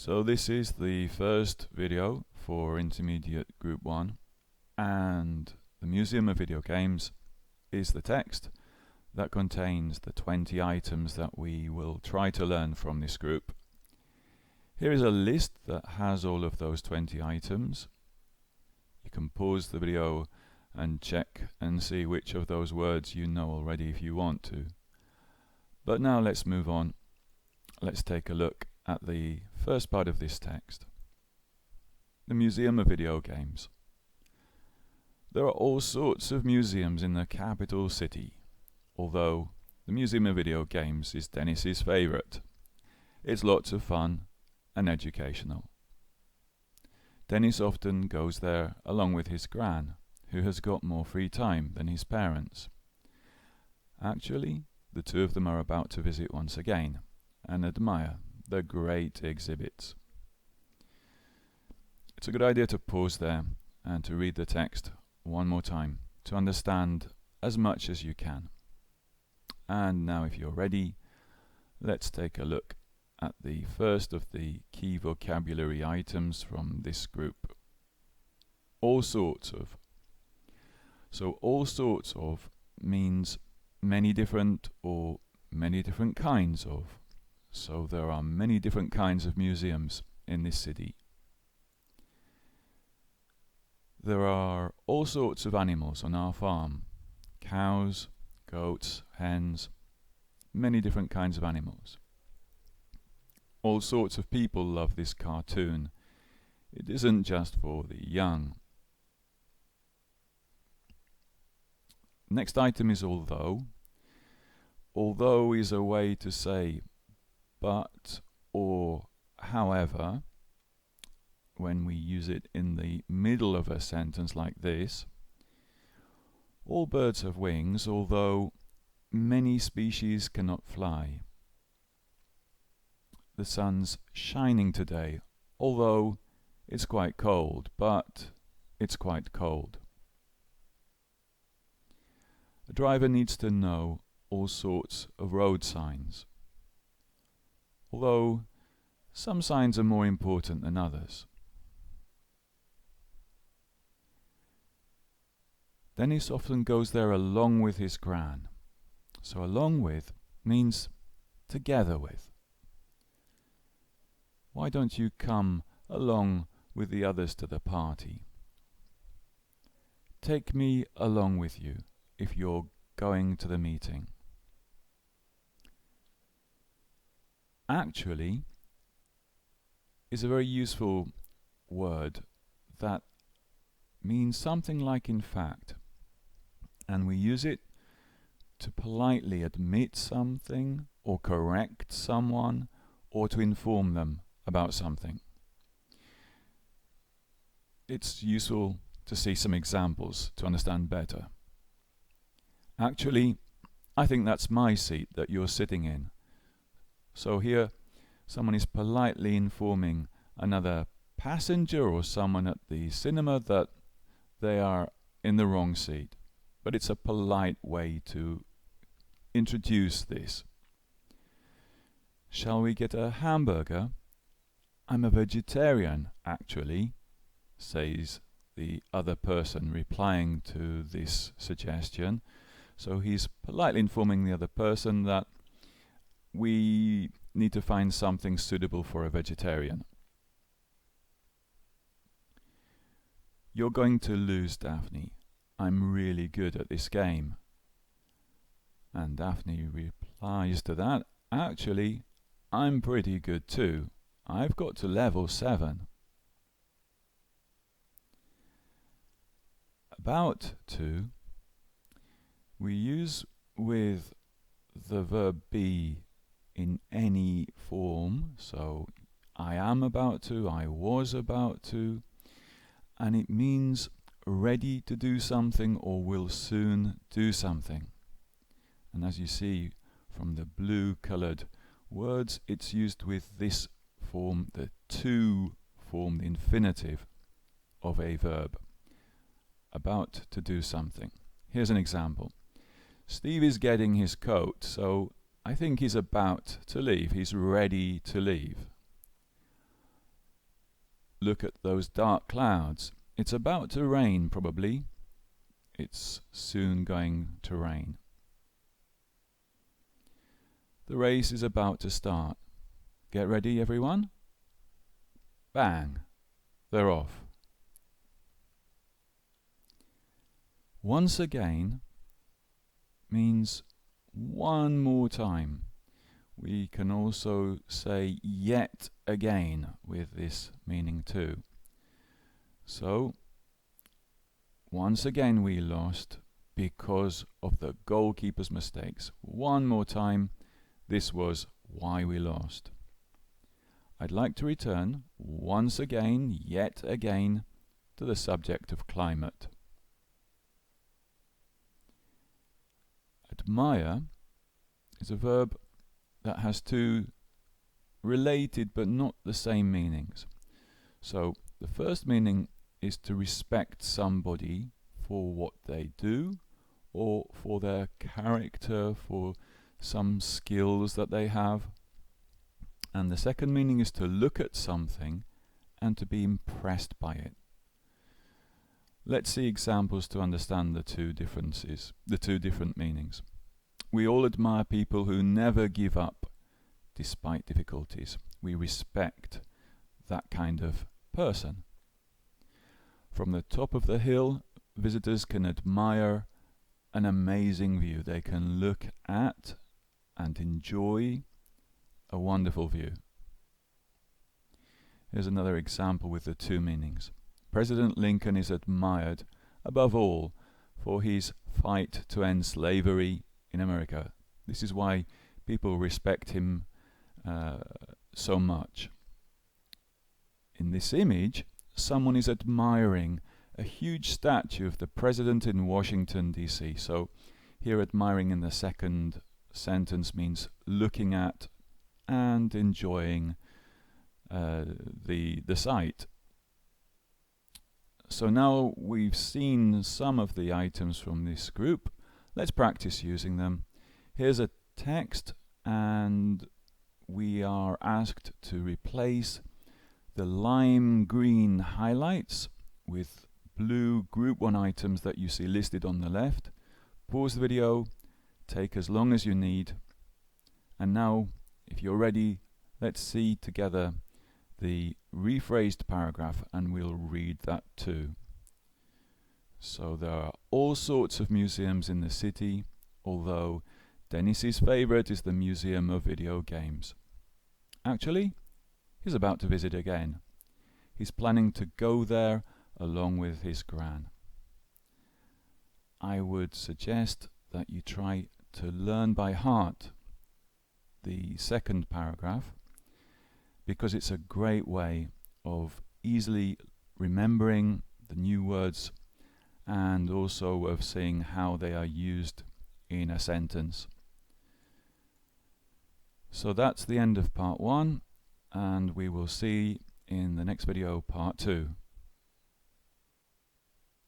So this is the first video for Intermediate Group 1, and the Museum of Video Games is the text that contains the 20 items that we will try to learn from this group. Here is a list that has all of those 20 items. You can pause the video and check and see which of those words you know already if you want to. But now let's move on. Let's take a look at the first part of this text. The Museum of Video Games. There are all sorts of museums in the capital city, although the Museum of Video Games is Dennis's favourite. It's lots of fun and educational. Dennis often goes there along with his gran, who has got more free time than his parents. Actually, the two of them are about to visit once again and admire the great exhibits. It's a good idea to pause there and to read the text one more time to understand as much as you can. And now, if you're ready, let's take a look at the first of the key vocabulary items from this group. All sorts of. So all sorts of means many different or many different kinds of. So there are many different kinds of museums in this city. There are all sorts of animals on our farm. Cows, goats, hens, many different kinds of animals. All sorts of people love this cartoon. It isn't just for the young. Next item is although. Although is a way to say but or however when we use it in the middle of a sentence like this. All birds have wings, although many species cannot fly. The sun's shining today, although it's quite cold, but it's quite cold. A driver needs to know all sorts of road signs, although some signs are more important than others. Dennis often goes there along with his gran. So along with means together with. Why don't you come along with the others to the party? Take me along with you if you're going to the meeting. Actually is a very useful word that means something like in fact, and we use it to politely admit something or correct someone or to inform them about something. It's useful to see some examples to understand better. Actually, I think that's my seat that you're sitting in. So here, someone is politely informing another passenger or someone at the cinema that they are in the wrong seat. But it's a polite way to introduce this. Shall we get a hamburger? I'm a vegetarian, actually, says the other person replying to this suggestion. So he's politely informing the other person that we need to find something suitable for a vegetarian. You're going to lose, Daphne. I'm really good at this game. And Daphne replies to that, actually, I'm pretty good too. I've got to level 7. About to we use with the verb be in any form. So I am about to, I was about to, and it means ready to do something or will soon do something. And as you see from the blue colored words, it's used with this form, the to form, the infinitive of a verb, about to do something. Here's an example. Steve is getting his coat, so I think he's about to leave. He's ready to leave. look at those dark clouds. It's about to rain, probably. It's soon going to rain. The race is about to start. Get ready, everyone. Bang! They're off. Once again means one more time. We can also say yet again with this meaning too. So, once again we lost because of the goalkeeper's mistakes. One more time, this was why we lost. I'd like to return once again, yet again, to the subject of climate. Admire is a verb that has two related but not the same meanings. So the first meaning is to respect somebody for what they do or for their character, for some skills that they have. And the second meaning is to look at something and to be impressed by it. Let's see examples to understand the two different meanings. We all admire people who never give up despite difficulties. We respect that kind of person. From the top of the hill, visitors can admire an amazing view. They can look at and enjoy a wonderful view. Here's another example with the two meanings. President Lincoln is admired above all for his fight to end slavery in America. This is why people respect him so much. In this image, someone is admiring a huge statue of the president in Washington, D.C. So here admiring in the second sentence means looking at and enjoying the sight. So now we've seen some of the items from this group. Let's practice using them. Here's a text and we are asked to replace the lime green highlights with blue group 1 items that you see listed on the left. Pause the video, take as long as you need, and now if you're ready, let's see together the rephrased paragraph and we'll read that too. So there are all sorts of museums in the city, although Dennis's favourite is the Museum of Video Games. Actually, he's about to visit again. He's planning to go there along with his gran. I would suggest that you try to learn by heart the second paragraph, because it's a great way of easily remembering the new words and also of seeing how they are used in a sentence. So that's the end of part 1, and we will see in the next video part 2.